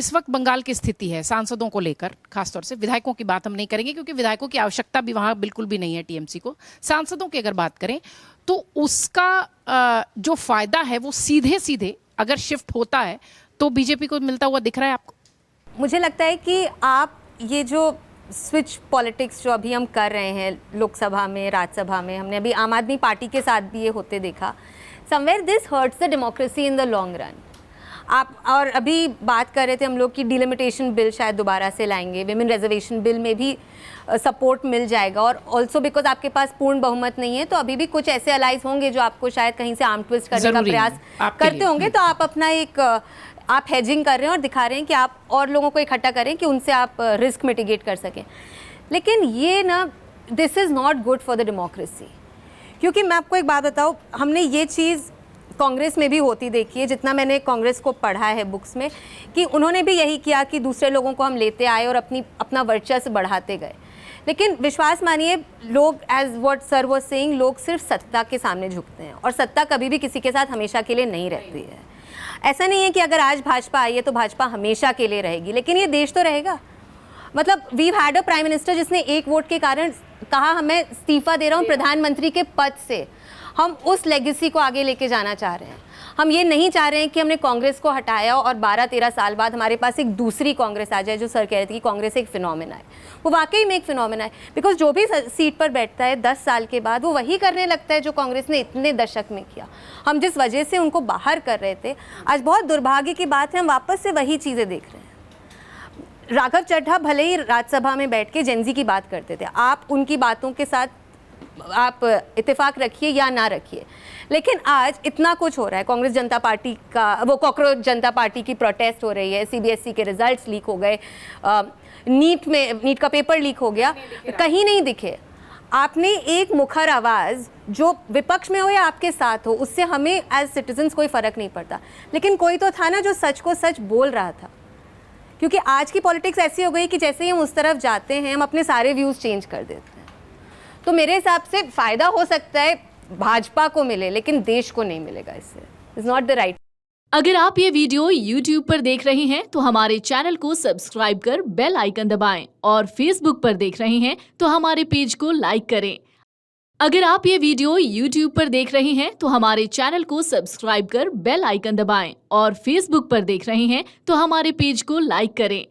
इस वक्त बंगाल की स्थिति है सांसदों को लेकर, खासतौर से विधायकों की बात हम नहीं करेंगे क्योंकि विधायकों की आवश्यकता भी वहां बिल्कुल भी नहीं है टीएमसी को। सांसदों की अगर बात करें तो उसका जो फायदा है वो सीधे सीधे अगर शिफ्ट होता है तो बीजेपी को मिलता हुआ दिख रहा है आपको? मुझे लगता है कि आप ये जो स्विच पॉलिटिक्स जो अभी हम कर रहे हैं लोकसभा में, राज्यसभा में, हमने अभी आम आदमी पार्टी के साथ भी ये होते देखा, somewhere this hertz the democracy in the long run. आप और अभी बात कर रहे थे हम लोग कि डिलिमिटेशन बिल शायद दोबारा से लाएंगे, विमेन रिजर्वेशन बिल में भी सपोर्ट मिल जाएगा, और ऑल्सो बिकॉज आपके पास पूर्ण बहुमत नहीं है तो अभी भी कुछ ऐसे अलाइज होंगे जो आपको शायद कहीं से आर्म ट्विस्ट करने का प्रयास करते होंगे, तो आप अपना एक आप हेजिंग कर रहे हैं और दिखा रहे हैं कि आप और लोगों को इकट्ठा करें कि उनसे आप रिस्क मिटिगेट कर सकें। लेकिन ये ना, this is not good for the democracy. क्योंकि मैं आपको एक बात बताऊँ, हमने ये चीज़ कांग्रेस में भी होती देखी है, जितना मैंने कांग्रेस को पढ़ा है बुक्स में, कि उन्होंने भी यही किया कि दूसरे लोगों को हम लेते आए और अपना वर्चस्व बढ़ाते गए। लेकिन विश्वास मानिए, लोग as what sir was saying, लोग सिर्फ सत्ता के सामने झुकते हैं और सत्ता कभी भी किसी के साथ हमेशा के लिए नहीं रहती है। ऐसा नहीं है कि अगर आज भाजपा आई है तो भाजपा हमेशा के लिए रहेगी, लेकिन ये देश तो रहेगा। मतलब we had a prime minister जिसने एक वोट के कारण कहा हमें इस्तीफा दे रहा हूँ प्रधानमंत्री के पद से। हम उस लेगेसी को आगे लेके जाना चाह रहे हैं। हम ये नहीं चाह रहे हैं कि हमने कांग्रेस को हटाया और 12-13 साल बाद हमारे पास एक दूसरी कांग्रेस आ जाए, जो सर कह रहे थे कि कांग्रेस एक फिनोमेना है। वो वाकई में एक फिनोमेना है, बिकॉज जो भी सीट पर बैठता है 10 साल के बाद वो वही करने लगता है जो कांग्रेस ने इतने दशक में किया। हम जिस वजह से उनको बाहर कर रहे थे, आज बहुत दुर्भाग्य की बात है हम वापस से वही चीज़ें देख रहे हैं। राघव चड्ढा भले ही राज्यसभा में बैठ के जेनजी की बात करते थे, आप उनकी बातों के साथ आप इत्तेफाक रखिए या ना रखिए, लेकिन आज इतना कुछ हो रहा है। कांग्रेस जनता पार्टी का वो कॉकरोच जनता पार्टी की प्रोटेस्ट हो रही है, सीबीएसई के रिजल्ट्स लीक हो गए, नीट का पेपर लीक हो गया, कहीं नहीं दिखे। आपने एक मुखर आवाज़ जो विपक्ष में हो या आपके साथ हो, उससे हमें एज सिटीजन्स कोई फ़र्क नहीं पड़ता, लेकिन कोई तो था ना जो सच को सच बोल रहा था। क्योंकि आज की पॉलिटिक्स ऐसी हो गई कि जैसे ही हम उस तरफ जाते हैं हम अपने सारे व्यूज़ चेंज कर देते हैं। तो मेरे हिसाब से फ़ायदा हो सकता है भाजपा को मिले, लेकिन देश को नहीं मिलेगा। इससे इज़ नॉट द राइट। अगर आप ये वीडियो YouTube पर देख रहे हैं तो हमारे चैनल को सब्सक्राइब कर बेल आइकन दबाएं, और Facebook पर देख रहे हैं तो हमारे पेज को लाइक करें। अगर आप ये वीडियो YouTube पर देख रहे हैं तो हमारे चैनल को सब्सक्राइब कर बेल आइकन दबाएं, और Facebook पर देख रहे हैं तो हमारे पेज को लाइक करें।